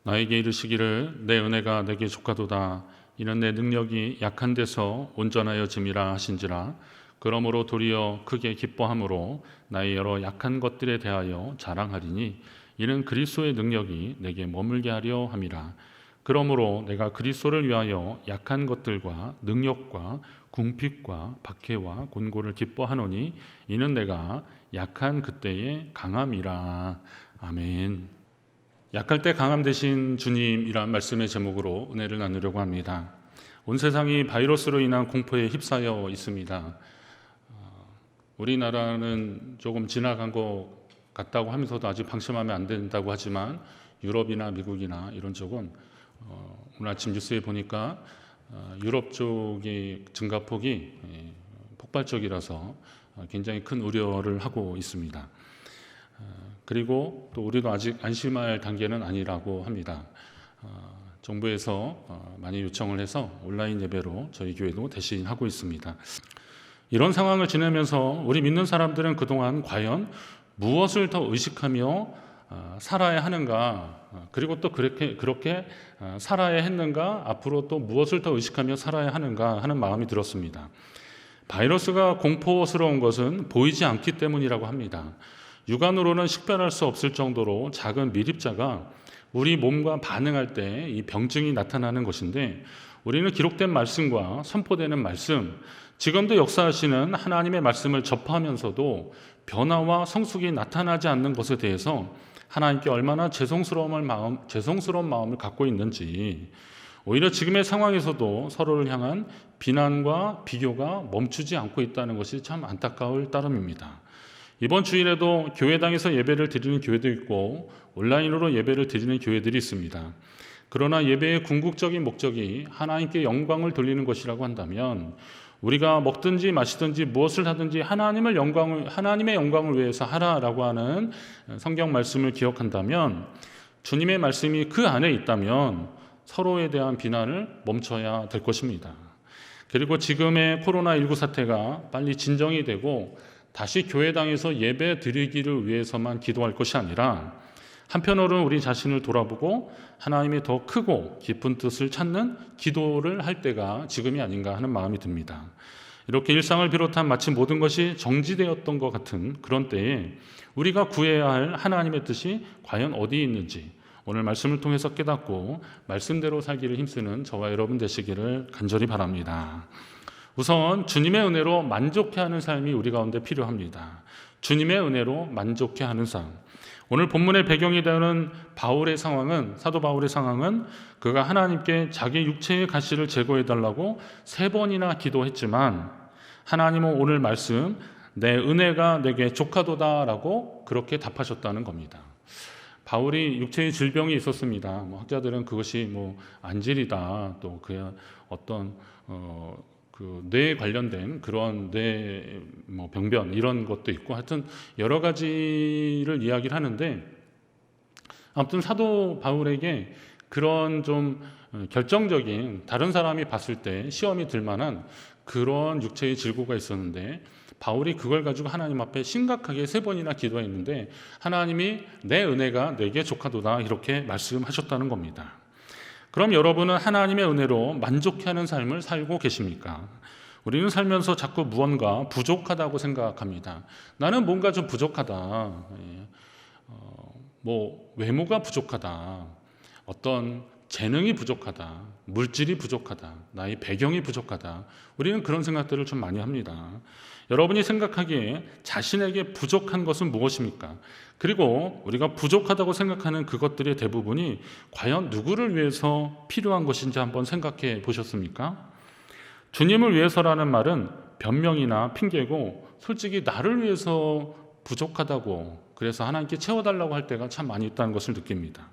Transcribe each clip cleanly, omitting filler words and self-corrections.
나에게 이르시기를 내 은혜가 내게 족하도다. 이는 내 능력이 약한 데서 온전하여짐이라 하신지라. 그러므로 도리어 크게 기뻐함으로 나의 여러 약한 것들에 대하여 자랑하리니 이는 그리스도의 능력이 내게 머물게 하려 함이라. 그러므로 내가 그리스도를 위하여 약한 것들과 능력과 궁핍과 박해와 곤고를 기뻐하노니 이는 내가 약한 그때의 강함이라. 아멘. 약할 때 강함 되신 주님이란 말씀의 제목으로 은혜를 나누려고 합니다. 온 세상이 바이러스로 인한 공포에 휩싸여 있습니다. 우리나라는 조금 지나간 것 같다고 하면서도 아직 방심하면 안 된다고 하지만 유럽이나 미국이나 이런 쪽은 오늘 아침 뉴스에 보니까 유럽 쪽의 증가폭이 폭발적이라서 굉장히 큰 우려를 하고 있습니다. 그리고 또 우리도 아직 안심할 단계는 아니라고 합니다. 정부에서 많이 요청을 해서 온라인 예배로 저희 교회도 대신하고 있습니다. 이런 상황을 지내면서 우리 믿는 사람들은 그동안 과연 무엇을 더 의식하며 살아야 하는가, 그리고 또 그렇게 살아야 했는가, 앞으로 또 무엇을 더 의식하며 살아야 하는가 하는 마음이 들었습니다. 바이러스가 공포스러운 것은 보이지 않기 때문이라고 합니다. 육안으로는 식별할 수 없을 정도로 작은 미립자가 우리 몸과 반응할 때 이 병증이 나타나는 것인데, 우리는 기록된 말씀과 선포되는 말씀, 지금도 역사하시는 하나님의 말씀을 접하면서도 변화와 성숙이 나타나지 않는 것에 대해서 하나님께 얼마나 죄송스러운 마음을 갖고 있는지, 오히려 지금의 상황에서도 서로를 향한 비난과 비교가 멈추지 않고 있다는 것이 참 안타까울 따름입니다. 이번 주일에도 교회당에서 예배를 드리는 교회도 있고 온라인으로 예배를 드리는 교회들이 있습니다. 그러나 예배의 궁극적인 목적이 하나님께 영광을 돌리는 것이라고 한다면, 우리가 먹든지 마시든지 무엇을 하든지 하나님의 영광을 위해서 하라라고 하는 성경 말씀을 기억한다면, 주님의 말씀이 그 안에 있다면 서로에 대한 비난을 멈춰야 될 것입니다. 그리고 지금의 코로나19 사태가 빨리 진정이 되고 다시 교회당에서 예배 드리기를 위해서만 기도할 것이 아니라, 한편으로는 우리 자신을 돌아보고 하나님의 더 크고 깊은 뜻을 찾는 기도를 할 때가 지금이 아닌가 하는 마음이 듭니다. 이렇게 일상을 비롯한 마치 모든 것이 정지되었던 것 같은 그런 때에 우리가 구해야 할 하나님의 뜻이 과연 어디에 있는지 오늘 말씀을 통해서 깨닫고 말씀대로 살기를 힘쓰는 저와 여러분 되시기를 간절히 바랍니다. 우선 주님의 은혜로 만족해하는 삶이 우리 가운데 필요합니다. 주님의 은혜로 만족해하는 삶. 오늘 본문의 배경이 되는 사도 바울의 상황은 그가 하나님께 자기 육체의 가시를 제거해달라고 3번이나 기도했지만 하나님은 오늘 말씀 내 은혜가 내게 족하도다라고 그렇게 답하셨다는 겁니다. 바울이 육체의 질병이 있었습니다. 학자들은 그것이 안질이다, 또 그 어떤 뇌에 관련된 그런 뇌 병변 이런 것도 있고, 하여튼 여러 가지를 이야기를 하는데, 아무튼 사도 바울에게 그런 좀 결정적인, 다른 사람이 봤을 때 시험이 들 만한 그런 육체의 질고가 있었는데, 바울이 그걸 가지고 하나님 앞에 심각하게 3번이나 기도했는데 하나님이 내 은혜가 내게 족하도다 이렇게 말씀하셨다는 겁니다. 그럼 여러분은 하나님의 은혜로 만족해하는 삶을 살고 계십니까? 우리는 살면서 자꾸 무언가 부족하다고 생각합니다. 나는 뭔가 좀 부족하다. 외모가 부족하다. 어떤 재능이 부족하다. 물질이 부족하다. 나의 배경이 부족하다. 우리는 그런 생각들을 좀 많이 합니다. 여러분이 생각하기에 자신에게 부족한 것은 무엇입니까? 그리고 우리가 부족하다고 생각하는 그것들의 대부분이 과연 누구를 위해서 필요한 것인지 한번 생각해 보셨습니까? 주님을 위해서라는 말은 변명이나 핑계고, 솔직히 나를 위해서 부족하다고, 그래서 하나님께 채워달라고 할 때가 참 많이 있다는 것을 느낍니다.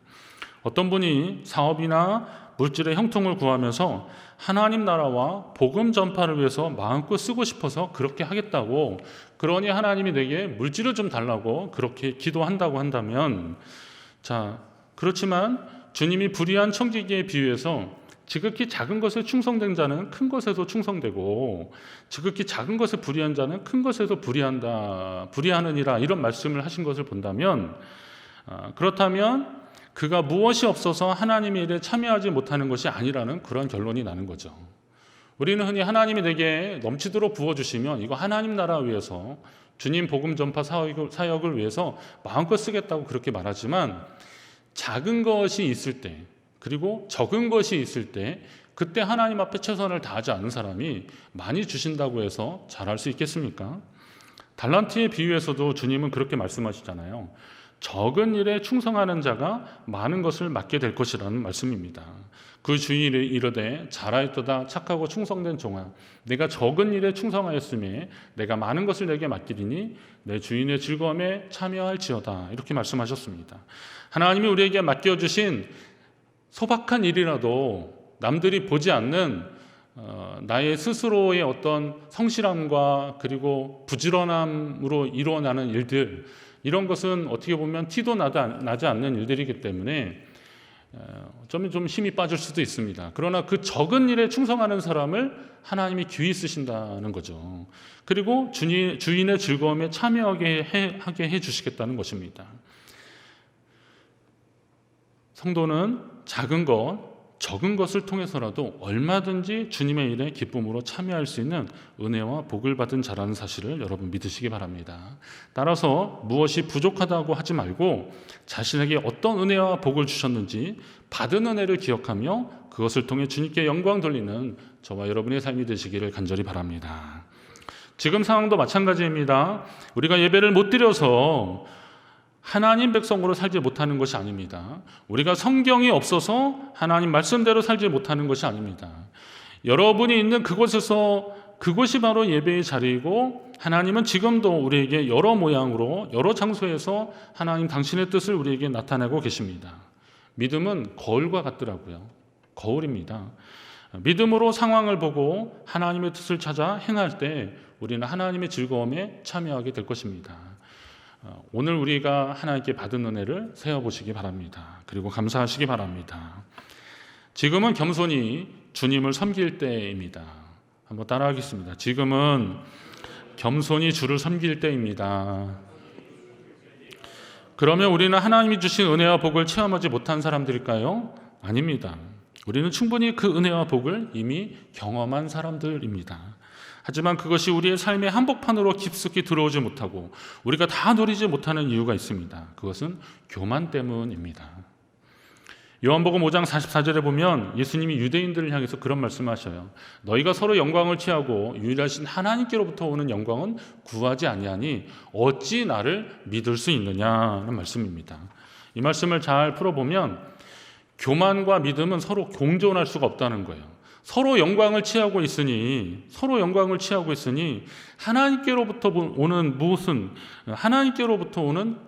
어떤 분이 사업이나 물질의 형통을 구하면서 하나님 나라와 복음 전파를 위해서 마음껏 쓰고 싶어서 그렇게 하겠다고, 그러니 하나님이 내게 물질을 좀 달라고 그렇게 기도한다고 한다면, 그렇지만 주님이 불의한 청지기에 비유해서 지극히 작은 것에 충성된 자는 큰 것에도 충성되고, 지극히 작은 것에 불의한 자는 큰 것에도 불의하느니라 이런 말씀을 하신 것을 본다면, 그렇다면 그가 무엇이 없어서 하나님의 일에 참여하지 못하는 것이 아니라는 그런 결론이 나는 거죠. 우리는 흔히 하나님이 내게 넘치도록 부어주시면 이거 하나님 나라 위해서, 주님 복음 전파 사역을 위해서 마음껏 쓰겠다고 그렇게 말하지만, 작은 것이 있을 때, 그리고 적은 것이 있을 때, 그때 하나님 앞에 최선을 다하지 않은 사람이 많이 주신다고 해서 잘할 수 있겠습니까? 달란트의 비유에서도 주님은 그렇게 말씀하시잖아요. 적은 일에 충성하는 자가 많은 것을 맡게 될 것이라는 말씀입니다. 그 주인이 이르되 잘하였도다 착하고 충성된 종아, 내가 적은 일에 충성하였음에 내가 많은 것을 내게 맡기리니 내 주인의 즐거움에 참여할지어다, 이렇게 말씀하셨습니다. 하나님이 우리에게 맡겨주신 소박한 일이라도 남들이 보지 않는 나의 스스로의 어떤 성실함과 그리고 부지런함으로 이루어나는 일들, 이런 것은 어떻게 보면 티도 나지 않는 일들이기 때문에 어쩌면 좀 힘이 빠질 수도 있습니다. 그러나 그 적은 일에 충성하는 사람을 하나님이 귀히 쓰신다는 거죠. 그리고 주인의 즐거움에 참여하게 해주시겠다는 것입니다. 성도는 작은 것, 적은 것을 통해서라도 얼마든지 주님의 일에 기쁨으로 참여할 수 있는 은혜와 복을 받은 자라는 사실을 여러분 믿으시기 바랍니다. 따라서 무엇이 부족하다고 하지 말고 자신에게 어떤 은혜와 복을 주셨는지 받은 은혜를 기억하며 그것을 통해 주님께 영광 돌리는 저와 여러분의 삶이 되시기를 간절히 바랍니다. 지금 상황도 마찬가지입니다. 우리가 예배를 못 드려서 하나님 백성으로 살지 못하는 것이 아닙니다. 우리가 성경이 없어서 하나님 말씀대로 살지 못하는 것이 아닙니다. 여러분이 있는 그곳이 바로 예배의 자리이고, 하나님은 지금도 우리에게 여러 모양으로 여러 장소에서 하나님 당신의 뜻을 우리에게 나타내고 계십니다. 믿음은 거울과 같더라고요. 거울입니다. 믿음으로 상황을 보고 하나님의 뜻을 찾아 행할 때 우리는 하나님의 즐거움에 참여하게 될 것입니다. 오늘 우리가 하나님께 받은 은혜를 세어보시기 바랍니다. 그리고 감사하시기 바랍니다. 지금은 겸손히 주님을 섬길 때입니다. 한번 따라하겠습니다. 지금은 겸손히 주를 섬길 때입니다. 그러면 우리는 하나님이 주신 은혜와 복을 체험하지 못한 사람들일까요? 아닙니다. 우리는 충분히 그 은혜와 복을 이미 경험한 사람들입니다. 하지만 그것이 우리의 삶의 한복판으로 깊숙이 들어오지 못하고 우리가 다 누리지 못하는 이유가 있습니다. 그것은 교만 때문입니다. 요한복음 5장 44절에 보면 예수님이 유대인들을 향해서 그런 말씀을 하셔요. 너희가 서로 영광을 취하고 유일하신 하나님께로부터 오는 영광은 구하지 아니하니 어찌 나를 믿을 수 있느냐는 말씀입니다. 이 말씀을 잘 풀어보면 교만과 믿음은 서로 공존할 수가 없다는 거예요. 서로 영광을 취하고 있으니 하나님께로부터 오는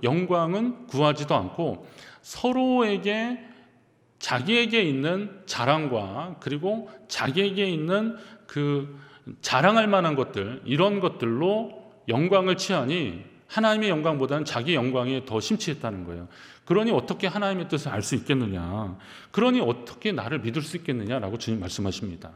영광은 구하지도 않고 서로에게 자기에게 있는 자랑과 그리고 자기에게 있는 그 자랑할 만한 것들, 이런 것들로 영광을 취하니 하나님의 영광보다는 자기 영광에 더 심취했다는 거예요. 그러니 어떻게 하나님의 뜻을 알 수 있겠느냐, 그러니 어떻게 나를 믿을 수 있겠느냐라고 주님 말씀하십니다.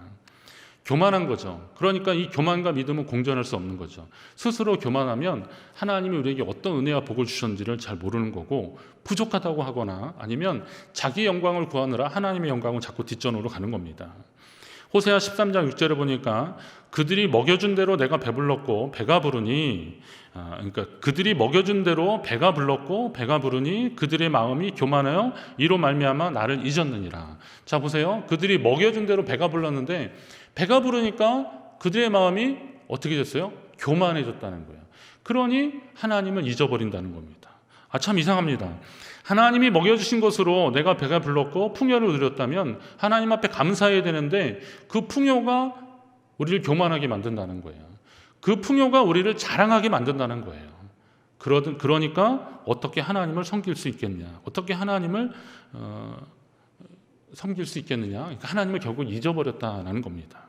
교만한 거죠. 그러니까 이 교만과 믿음은 공존할 수 없는 거죠. 스스로 교만하면 하나님이 우리에게 어떤 은혜와 복을 주셨는지를 잘 모르는 거고, 부족하다고 하거나 아니면 자기 영광을 구하느라 하나님의 영광을 자꾸 뒷전으로 가는 겁니다. 호세아 13장 6절에 보니까 그들이 먹여준 대로 내가 배불렀고 배가 부르니, 그러니까 그들이 먹여준 대로 배가 불렀고 배가 부르니 그들의 마음이 교만하여 이로 말미암아 나를 잊었느니라. 자 보세요. 그들이 먹여준 대로 배가 불렀는데 배가 부르니까 그들의 마음이 어떻게 됐어요? 교만해졌다는 거예요. 그러니 하나님을 잊어버린다는 겁니다. 참 이상합니다. 하나님이 먹여주신 것으로 내가 배가 불렀고 풍요를 누렸다면 하나님 앞에 감사해야 되는데 그 풍요가 우리를 교만하게 만든다는 거예요. 그 풍요가 우리를 자랑하게 만든다는 거예요. 그러니까 어떻게 하나님을 섬길 수 있겠냐, 어떻게 하나님을 섬길 수 있겠느냐, 그러니까 하나님을 결국 잊어버렸다는 겁니다.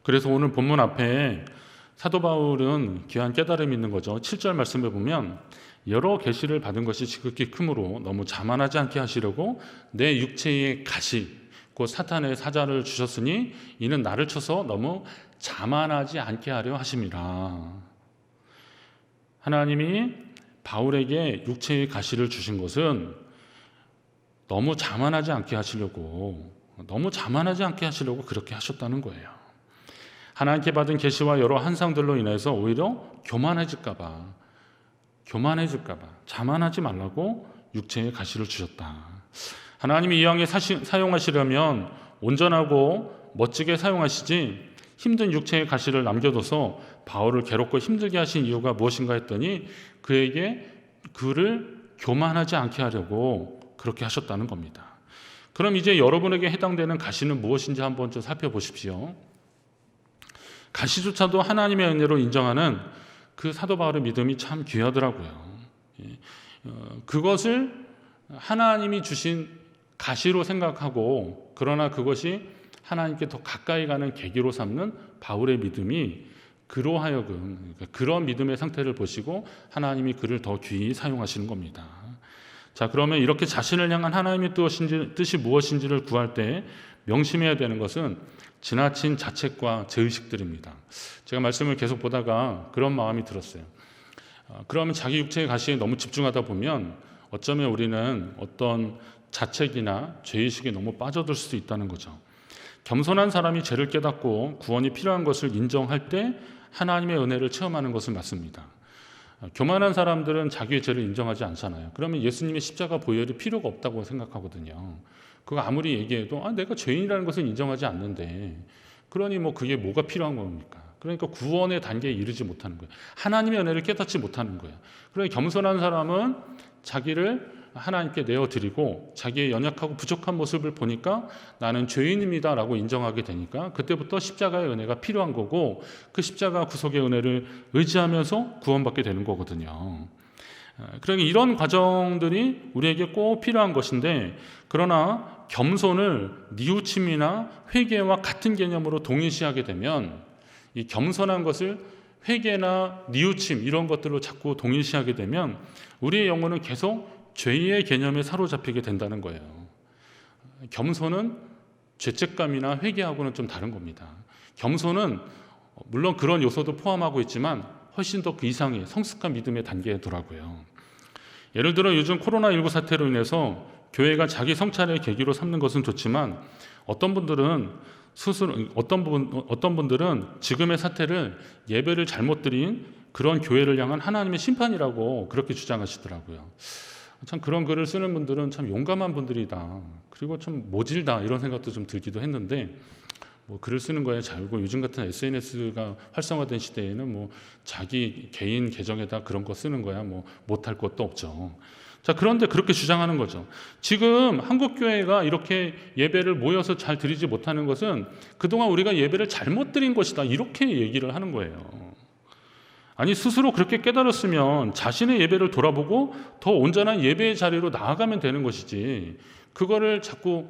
그래서 오늘 본문 앞에 사도 바울은 귀한 깨달음이 있는 거죠. 7절 말씀에 보면 여러 계시를 받은 것이 지극히 크므로 너무 자만하지 않게 하시려고 내 육체의 가시 곧 사탄의 사자를 주셨으니 이는 나를 쳐서 너무 자만하지 않게 하려 하심이라. 하나님이 바울에게 육체의 가시를 주신 것은 너무 자만하지 않게 하시려고 그렇게 하셨다는 거예요. 하나님께 받은 계시와 여러 환상들로 인해서 오히려 교만해질까 봐 자만하지 말라고 육체의 가시를 주셨다. 하나님이 이왕에 사용하시려면 온전하고 멋지게 사용하시지 힘든 육체의 가시를 남겨둬서 바울을 괴롭고 힘들게 하신 이유가 무엇인가 했더니 그를 교만하지 않게 하려고 그렇게 하셨다는 겁니다. 그럼 이제 여러분에게 해당되는 가시는 무엇인지 한번 좀 살펴보십시오. 가시조차도 하나님의 은혜로 인정하는 그 사도 바울의 믿음이 참 귀하더라고요. 그것을 하나님이 주신 가시로 생각하고, 그러나 그것이 하나님께 더 가까이 가는 계기로 삼는 바울의 믿음이 그로 하여금 그런 믿음의 상태를 보시고 하나님이 그를 더 귀히 사용하시는 겁니다. 자, 그러면 이렇게 자신을 향한 하나님의 뜻이 무엇인지를 구할 때 명심해야 되는 것은 지나친 자책과 죄의식들입니다. 제가 말씀을 계속 보다가 그런 마음이 들었어요. 그러면 자기 육체의 가시에 너무 집중하다 보면 어쩌면 우리는 어떤 자책이나 죄의식에 너무 빠져들 수도 있다는 거죠. 겸손한 사람이 죄를 깨닫고 구원이 필요한 것을 인정할 때 하나님의 은혜를 체험하는 것은 맞습니다. 교만한 사람들은 자기의 죄를 인정하지 않잖아요. 그러면 예수님의 십자가 보혈이 필요가 없다고 생각하거든요. 그거 아무리 얘기해도 내가 죄인이라는 것을 인정하지 않는데 그러니 그게 뭐가 필요한 겁니까? 그러니까 구원의 단계에 이르지 못하는 거예요. 하나님의 은혜를 깨닫지 못하는 거예요. 그러니 겸손한 사람은 자기를 하나님께 내어드리고 자기의 연약하고 부족한 모습을 보니까 나는 죄인입니다 라고 인정하게 되니까 그때부터 십자가의 은혜가 필요한 거고, 그 십자가 구속의 은혜를 의지하면서 구원받게 되는 거거든요. 그러니 이런 과정들이 우리에게 꼭 필요한 것인데, 그러나 겸손을 뉘우침이나 회개와 같은 개념으로 동일시하게 되면 이 겸손한 것을 회개나 뉘우침 이런 것들로 자꾸 동일시하게 되면 우리의 영혼은 계속 죄의 개념에 사로잡히게 된다는 거예요. 겸손은 죄책감이나 회개하고는 좀 다른 겁니다. 겸손은 물론 그런 요소도 포함하고 있지만 훨씬 더 그 이상의 성숙한 믿음의 단계에 더라고요. 예를 들어 요즘 코로나19 사태로 인해서 교회가 자기 성찰의 계기로 삼는 것은 좋지만 어떤 분들은 지금의 사태를 예배를 잘못 드린 그런 교회를 향한 하나님의 심판이라고 그렇게 주장하시더라고요. 참 그런 글을 쓰는 분들은 참 용감한 분들이다. 그리고 참 모질다 이런 생각도 좀 들기도 했는데 글을 쓰는 거에 자유고 요즘 같은 SNS가 활성화된 시대에는 자기 개인 계정에다 그런 거 쓰는 거야 못할 것도 없죠. 자, 그런데 그렇게 주장하는 거죠. 지금 한국 교회가 이렇게 예배를 모여서 잘 드리지 못하는 것은 그동안 우리가 예배를 잘못 드린 것이다. 이렇게 얘기를 하는 거예요. 아니, 스스로 그렇게 깨달았으면 자신의 예배를 돌아보고 더 온전한 예배의 자리로 나아가면 되는 것이지, 그거를 자꾸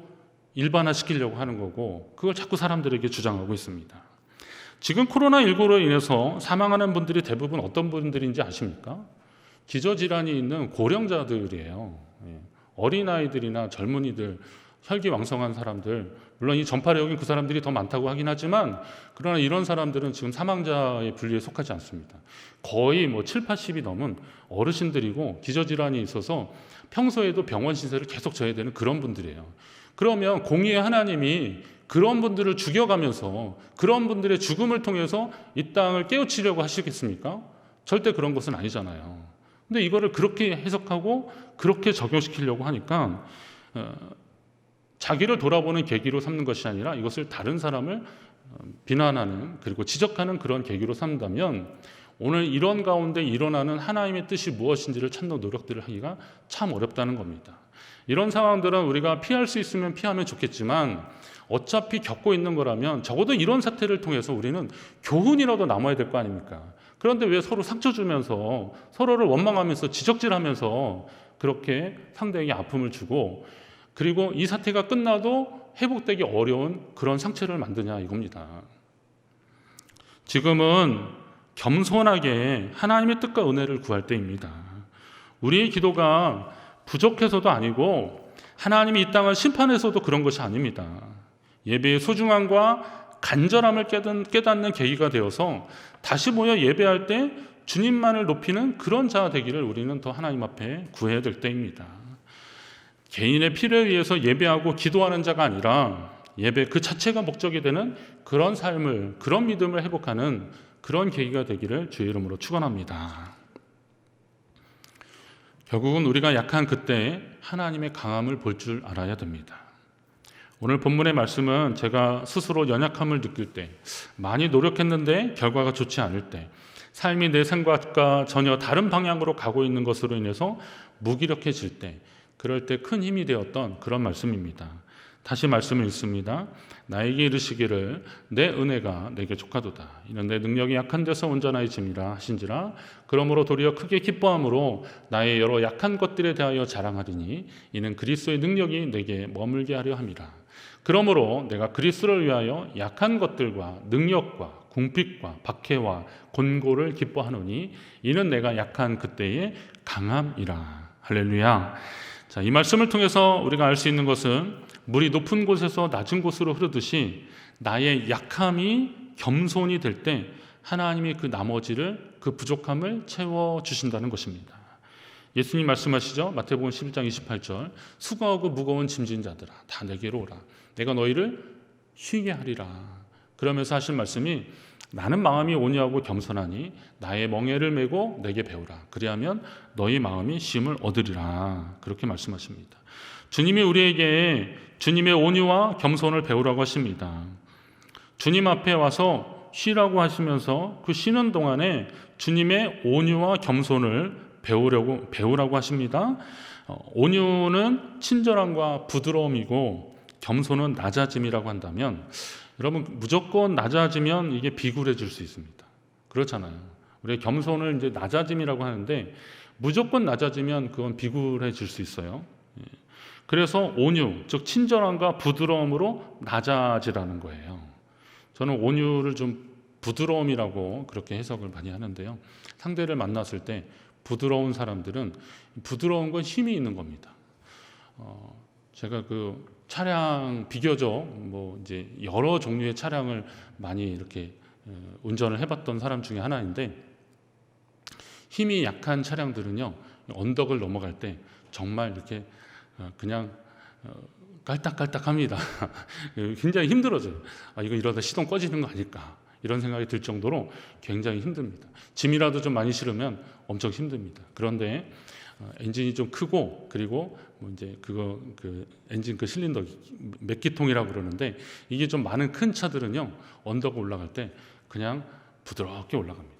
일반화시키려고 하는 거고 그걸 자꾸 사람들에게 주장하고 있습니다. 지금 코로나19로 인해서 사망하는 분들이 대부분 어떤 분들인지 아십니까? 기저질환이 있는 고령자들이에요. 어린아이들이나 젊은이들, 혈기왕성한 사람들, 물론 이 전파력인 그 사람들이 더 많다고 하긴 하지만 그러나 이런 사람들은 지금 사망자의 분류에 속하지 않습니다. 거의 7, 80이 넘은 어르신들이고 기저질환이 있어서 평소에도 병원 신세를 계속 져야 되는 그런 분들이에요. 그러면 공의의 하나님이 그런 분들을 죽여가면서 그런 분들의 죽음을 통해서 이 땅을 깨우치려고 하시겠습니까? 절대 그런 것은 아니잖아요. 근데 이거를 그렇게 해석하고 그렇게 적용시키려고 하니까 자기를 돌아보는 계기로 삼는 것이 아니라 이것을 다른 사람을 비난하는 그리고 지적하는 그런 계기로 삼는다면 오늘 이런 가운데 일어나는 하나님의 뜻이 무엇인지를 찾는 노력들을 하기가 참 어렵다는 겁니다. 이런 상황들은 우리가 피할 수 있으면 피하면 좋겠지만 어차피 겪고 있는 거라면 적어도 이런 사태를 통해서 우리는 교훈이라도 남아야 될 거 아닙니까? 그런데 왜 서로 상처 주면서 서로를 원망하면서 지적질하면서 그렇게 상대에게 아픔을 주고 그리고 이 사태가 끝나도 회복되기 어려운 그런 상처를 만드냐 이겁니다. 지금은 겸손하게 하나님의 뜻과 은혜를 구할 때입니다. 우리의 기도가 부족해서도 아니고 하나님이 이 땅을 심판해서도 그런 것이 아닙니다. 예배의 소중함과 간절함을 깨닫는 계기가 되어서 다시 모여 예배할 때 주님만을 높이는 그런 자 되기를 우리는 더 하나님 앞에 구해야 될 때입니다. 개인의 필요에 의해서 예배하고 기도하는 자가 아니라 예배 그 자체가 목적이 되는 그런 삶을, 그런 믿음을 회복하는 그런 계기가 되기를 주의 이름으로 축원합니다. 결국은 우리가 약한 그때 하나님의 강함을 볼 줄 알아야 됩니다. 오늘 본문의 말씀은 제가 스스로 연약함을 느낄 때, 많이 노력했는데 결과가 좋지 않을 때, 삶이 내 생각과 전혀 다른 방향으로 가고 있는 것으로 인해서 무기력해질 때, 그럴 때 큰 힘이 되었던 그런 말씀입니다. 다시 말씀을 읽습니다. 나에게 이르시기를 내 은혜가 내게 족하도다. 이는 내 능력이 약한 데서 온전하여 짐이라 하신지라. 그러므로 도리어 크게 기뻐함으로 나의 여러 약한 것들에 대하여 자랑하리니 이는 그리스도의 능력이 내게 머물게 하려 함이라. 그러므로 내가 그리스도를 위하여 약한 것들과 능력과 궁핍과 박해와 곤고를 기뻐하노니 이는 내가 약한 그때의 강함이라. 할렐루야. 자, 이 말씀을 통해서 우리가 알 수 있는 것은 물이 높은 곳에서 낮은 곳으로 흐르듯이 나의 약함이 겸손이 될 때 하나님이 그 나머지를, 그 부족함을 채워주신다는 것입니다. 예수님 말씀하시죠. 마태복음 11장 28절 수고하고 무거운 짐진 자들아 다 내게로 오라. 내가 너희를 쉬게 하리라. 그러면서 하신 말씀이 나는 마음이 온유하고 겸손하니 나의 멍에를 메고 내게 배우라. 그리하면 너희 마음이 쉼을 얻으리라. 그렇게 말씀하십니다. 주님이 우리에게 주님의 온유와 겸손을 배우라고 하십니다. 주님 앞에 와서 쉬라고 하시면서 그 쉬는 동안에 주님의 온유와 겸손을 배우라고 하십니다. 온유는 친절함과 부드러움이고 겸손은 낮아짐이라고 한다면 여러분 무조건 낮아지면 이게 비굴해질 수 있습니다. 그렇잖아요. 우리 겸손을 이제 낮아짐이라고 하는데 무조건 낮아지면 그건 비굴해질 수 있어요. 그래서 온유, 즉 친절함과 부드러움으로 낮아지라는 거예요. 저는 온유를 좀 부드러움이라고 그렇게 해석을 많이 하는데요. 상대를 만났을 때 부드러운 사람들은 부드러운 건 힘이 있는 겁니다. 제가 그 차량 비교적 이제 여러 종류의 차량을 많이 이렇게 운전을 해봤던 사람 중에 하나인데 힘이 약한 차량들은요 언덕을 넘어갈 때 정말 이렇게 그냥 깔딱깔딱합니다. 굉장히 힘들어져요. 이거 이러다 시동 꺼지는 거 아닐까 이런 생각이 들 정도로 굉장히 힘듭니다. 짐이라도 좀 많이 실으면 엄청 힘듭니다. 그런데 엔진이 좀 크고 그리고 이제 그 엔진 그 실린더 몇 기통이라고 그러는데 이게 좀 많은 큰 차들은요 언덕 올라갈 때 그냥 부드럽게 올라갑니다.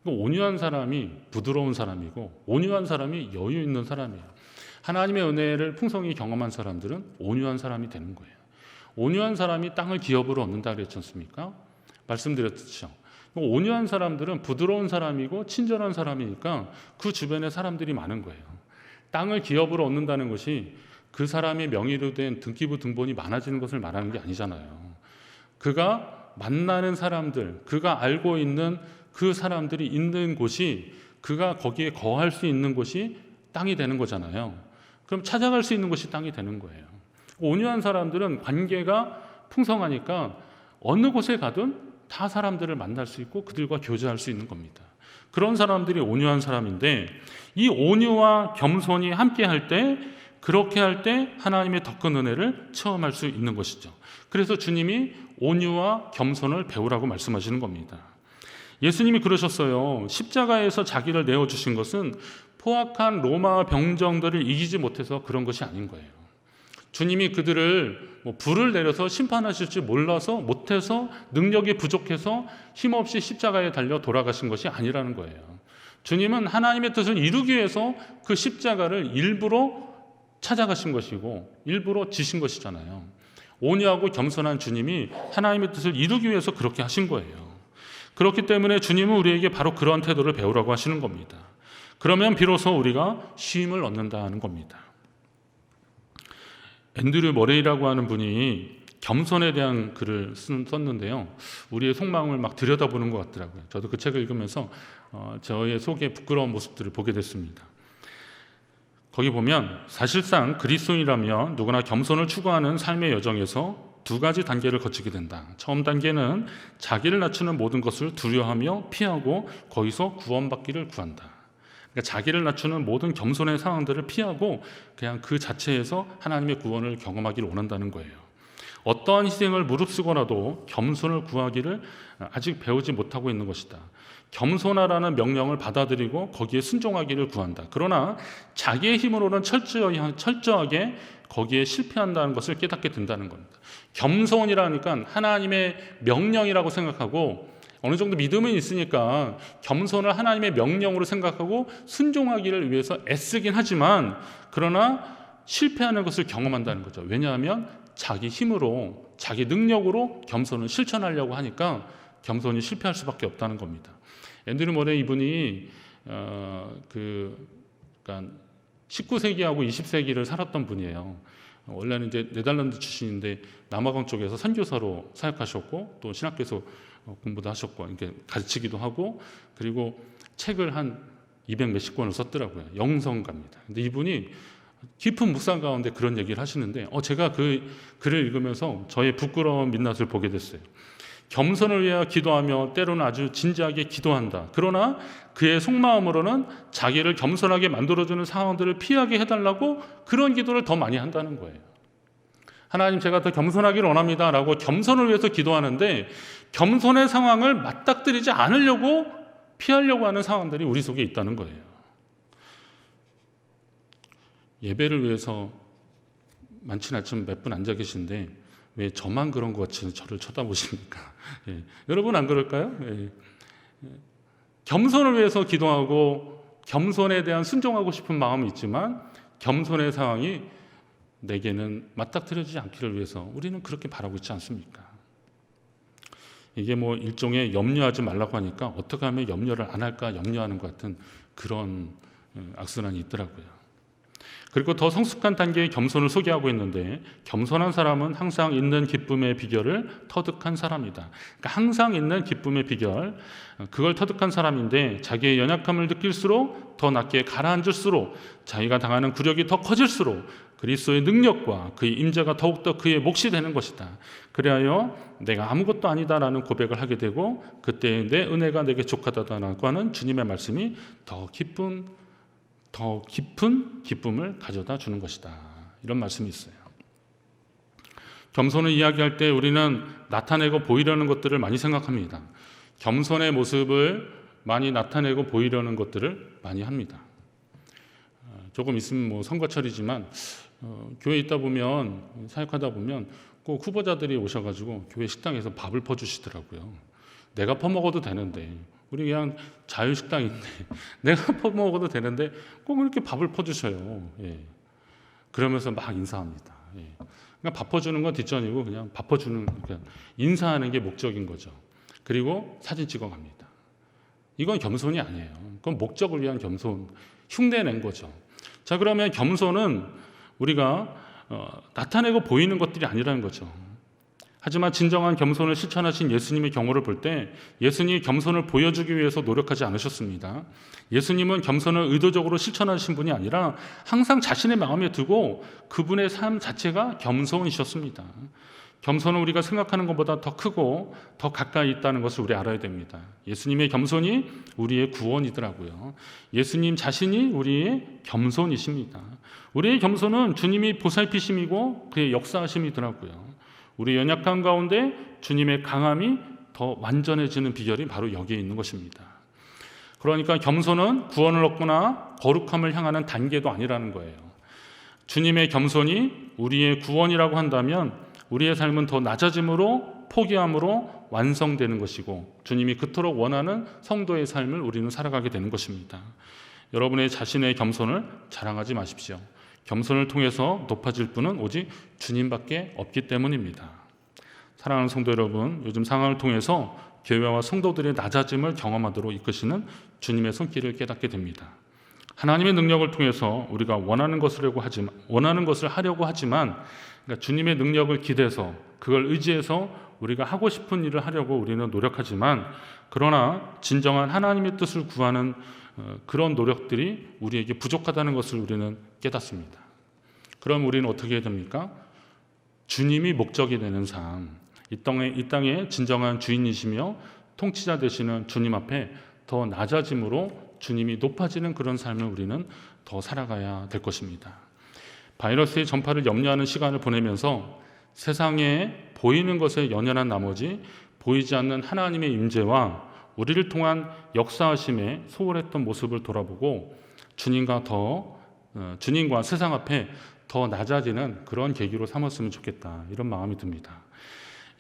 온유한 사람이 부드러운 사람이고 온유한 사람이 여유 있는 사람이에요. 하나님의 은혜를 풍성히 경험한 사람들은 온유한 사람이 되는 거예요. 온유한 사람이 땅을 기업으로 얻는다 그랬지 않습니까? 말씀드렸죠. 온유한 사람들은 부드러운 사람이고 친절한 사람이니까 그 주변에 사람들이 많은 거예요. 땅을 기업으로 얻는다는 것이 그 사람의 명의로 된 등기부 등본이 많아지는 것을 말하는 게 아니잖아요. 그가 만나는 사람들, 그가 알고 있는 그 사람들이 있는 곳이 그가 거기에 거할 수 있는 곳이 땅이 되는 거잖아요. 그럼 찾아갈 수 있는 곳이 땅이 되는 거예요. 온유한 사람들은 관계가 풍성하니까 어느 곳에 가든 다 사람들을 만날 수 있고 그들과 교제할 수 있는 겁니다. 그런 사람들이 온유한 사람인데 이 온유와 겸손이 함께 할 때 그렇게 할 때 하나님의 더 큰 은혜를 체험할 수 있는 것이죠. 그래서 주님이 온유와 겸손을 배우라고 말씀하시는 겁니다. 예수님이 그러셨어요. 십자가에서 자기를 내어주신 것은 포악한 로마 병정들을 이기지 못해서 그런 것이 아닌 거예요. 주님이 그들을 불을 내려서 심판하실 줄 몰라서 못해서 능력이 부족해서 힘없이 십자가에 달려 돌아가신 것이 아니라는 거예요. 주님은 하나님의 뜻을 이루기 위해서 그 십자가를 일부러 찾아가신 것이고 일부러 지신 것이잖아요. 온유하고 겸손한 주님이 하나님의 뜻을 이루기 위해서 그렇게 하신 거예요. 그렇기 때문에 주님은 우리에게 바로 그러한 태도를 배우라고 하시는 겁니다. 그러면 비로소 우리가 쉼을 얻는다는 겁니다. 앤드류 머레이라고 하는 분이 겸손에 대한 글을 썼는데요. 우리의 속마음을 막 들여다보는 것 같더라고요. 저도 그 책을 읽으면서 저의 속에 부끄러운 모습들을 보게 됐습니다. 거기 보면 사실상 그리스도인이라면 누구나 겸손을 추구하는 삶의 여정에서 두 가지 단계를 거치게 된다. 처음 단계는 자기를 낮추는 모든 것을 두려워하며 피하고 거기서 구원받기를 구한다. 그러니까 자기를 낮추는 모든 겸손의 상황들을 피하고 그냥 그 자체에서 하나님의 구원을 경험하기를 원한다는 거예요. 어떠한 희생을 무릅쓰고라도 겸손을 구하기를 아직 배우지 못하고 있는 것이다. 겸손하라는 명령을 받아들이고 거기에 순종하기를 구한다. 그러나 자기의 힘으로는 철저하게 거기에 실패한다는 것을 깨닫게 된다는 겁니다. 겸손이라니까 하나님의 명령이라고 생각하고 어느 정도 믿음은 있으니까 겸손을 하나님의 명령으로 생각하고 순종하기를 위해서 애쓰긴 하지만 그러나 실패하는 것을 경험한다는 거죠. 왜냐하면 자기 힘으로 자기 능력으로 겸손을 실천하려고 하니까 겸손이 실패할 수밖에 없다는 겁니다. 앤드류 모레 이분이 그러니까 19세기하고 20세기를 살았던 분이에요. 원래는 이제 네덜란드 출신인데 남아공 쪽에서 선교사로 사역하셨고 또 신학교에서 공부도 하셨고 이렇게 가르치기도 하고 그리고 책을 한 200 몇십 권을 썼더라고요. 영성가입니다. 근데 이분이 깊은 묵상 가운데 그런 얘기를 하시는데 제가 그 글을 읽으면서 저의 부끄러운 민낯을 보게 됐어요. 겸손을 위하여 기도하며 때로는 아주 진지하게 기도한다. 그러나 그의 속마음으로는 자기를 겸손하게 만들어주는 상황들을 피하게 해달라고 그런 기도를 더 많이 한다는 거예요. 하나님 제가 더 겸손하기를 원합니다 라고 겸손을 위해서 기도하는데 겸손의 상황을 맞닥뜨리지 않으려고 피하려고 하는 상황들이 우리 속에 있다는 거예요. 예배를 위해서 많지는 않지만 몇 분 앉아 계신데 왜 저만 그런 것 같이 저를 쳐다보십니까? 예. 여러분 안 그럴까요? 예. 겸손을 위해서 기도하고 겸손에 대한 순종하고 싶은 마음이 있지만 겸손의 상황이 내게는 맞닥뜨려지지 않기를 위해서 우리는 그렇게 바라고 있지 않습니까? 이게 뭐 일종의 염려하지 말라고 하니까 어떻게 하면 염려를 안 할까 염려하는 것 같은 그런 악순환이 있더라고요. 그리고 더 성숙한 단계의 겸손을 소개하고 있는데 겸손한 사람은 항상 있는 기쁨의 비결을 터득한 사람이다. 그러니까 항상 있는 기쁨의 비결, 그걸 터득한 사람인데 자기의 연약함을 느낄수록 더 낮게 가라앉을수록 자기가 당하는 굴욕이 더 커질수록 그리스도의 능력과 그의 임재가 더욱더 그의 몫이 되는 것이다. 그리하여 내가 아무것도 아니다라는 고백을 하게 되고 그때 내 은혜가 내게 족하다라고 하는 주님의 말씀이 더 깊은 기쁨을 가져다 주는 것이다. 이런 말씀이 있어요. 겸손을 이야기할 때 우리는 나타내고 보이려는 것들을 많이 생각합니다. 겸손의 모습을 많이 나타내고 보이려는 것들을 많이 합니다. 조금 있으면 뭐 선거철이지만 교회에 있다 보면 사역하다 보면 꼭 후보자들이 오셔가지고 교회 식당에서 밥을 퍼주시더라고요. 내가 퍼먹어도 되는데 우리 그냥 자유식당인데 내가 퍼먹어도 되는데 꼭 이렇게 밥을 퍼주셔요. 예. 그러면서 막 인사합니다. 예. 그러니까 밥 퍼주는 건 뒷전이고 그냥 밥 퍼주는 그냥 인사하는 게 목적인 거죠. 그리고 사진 찍어갑니다. 이건 겸손이 아니에요. 그건 목적을 위한 겸손, 흉내낸 거죠. 자, 그러면 겸손은 우리가 나타내고 보이는 것들이 아니라는 거죠. 하지만 진정한 겸손을 실천하신 예수님의 경우를 볼 때 예수님이 겸손을 보여주기 위해서 노력하지 않으셨습니다. 예수님은 겸손을 의도적으로 실천하신 분이 아니라 항상 자신의 마음에 두고 그분의 삶 자체가 겸손이셨습니다. 겸손은 우리가 생각하는 것보다 더 크고 더 가까이 있다는 것을 우리 알아야 됩니다. 예수님의 겸손이 우리의 구원이더라고요. 예수님 자신이 우리의 겸손이십니다. 우리의 겸손은 주님이 보살피심이고 그의 역사하심이더라고요. 우리 연약한 가운데 주님의 강함이 더 완전해지는 비결이 바로 여기에 있는 것입니다. 그러니까 겸손은 구원을 얻거나 거룩함을 향하는 단계도 아니라는 거예요. 주님의 겸손이 우리의 구원이라고 한다면 우리의 삶은 더 낮아짐으로 포기함으로 완성되는 것이고 주님이 그토록 원하는 성도의 삶을 우리는 살아가게 되는 것입니다. 여러분의 자신의 겸손을 자랑하지 마십시오. 겸손을 통해서 높아질 분은 오직 주님밖에 없기 때문입니다. 사랑하는 성도 여러분, 요즘 상황을 통해서 교회와 성도들의 낮아짐을 경험하도록 이끄시는 주님의 손길을 깨닫게 됩니다. 하나님의 능력을 통해서 우리가 원하는 것을 하려고 하지만 그러니까 주님의 능력을 기대서 그걸 의지해서 우리가 하고 싶은 일을 하려고 우리는 노력하지만 그러나 진정한 하나님의 뜻을 구하는 그런 노력들이 우리에게 부족하다는 것을 우리는 깨닫습니다. 그럼 우리는 어떻게 해야 됩니까? 주님이 목적이 되는 삶, 이 땅의 진정한 주인이시며 통치자 되시는 주님 앞에 더 낮아짐으로 주님이 높아지는 그런 삶을 우리는 더 살아가야 될 것입니다. 바이러스의 전파를 염려하는 시간을 보내면서 세상에 보이는 것에 연연한 나머지 보이지 않는 하나님의 임재와 우리를 통한 역사하심에 소홀했던 모습을 돌아보고 주님과 세상 앞에 더 낮아지는 그런 계기로 삼았으면 좋겠다, 이런 마음이 듭니다.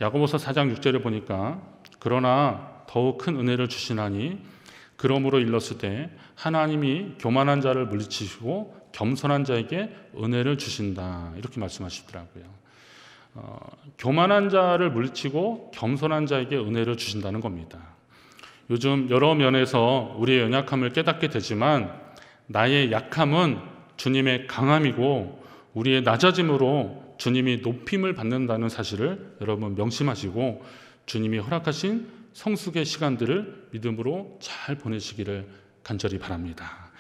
야고보서 4장 6절을 보니까 그러나 더욱 큰 은혜를 주시나니 그러므로 일렀을 때 하나님이 교만한 자를 물리치시고 겸손한 자에게 은혜를 주신다, 이렇게 말씀하시더라고요. 교만한 자를 물리치고 겸손한 자에게 은혜를 주신다는 겁니다. 요즘 여러 면에서 우리의 연약함을 깨닫게 되지만 나의 약함은 주님의 강함이고 우리의 낮아짐으로 주님이 높임을 받는다는 사실을 여러분 명심하시고 주님이 허락하신 성숙의 시간들을 믿음으로 잘 보내시기를 간절히 바랍니다.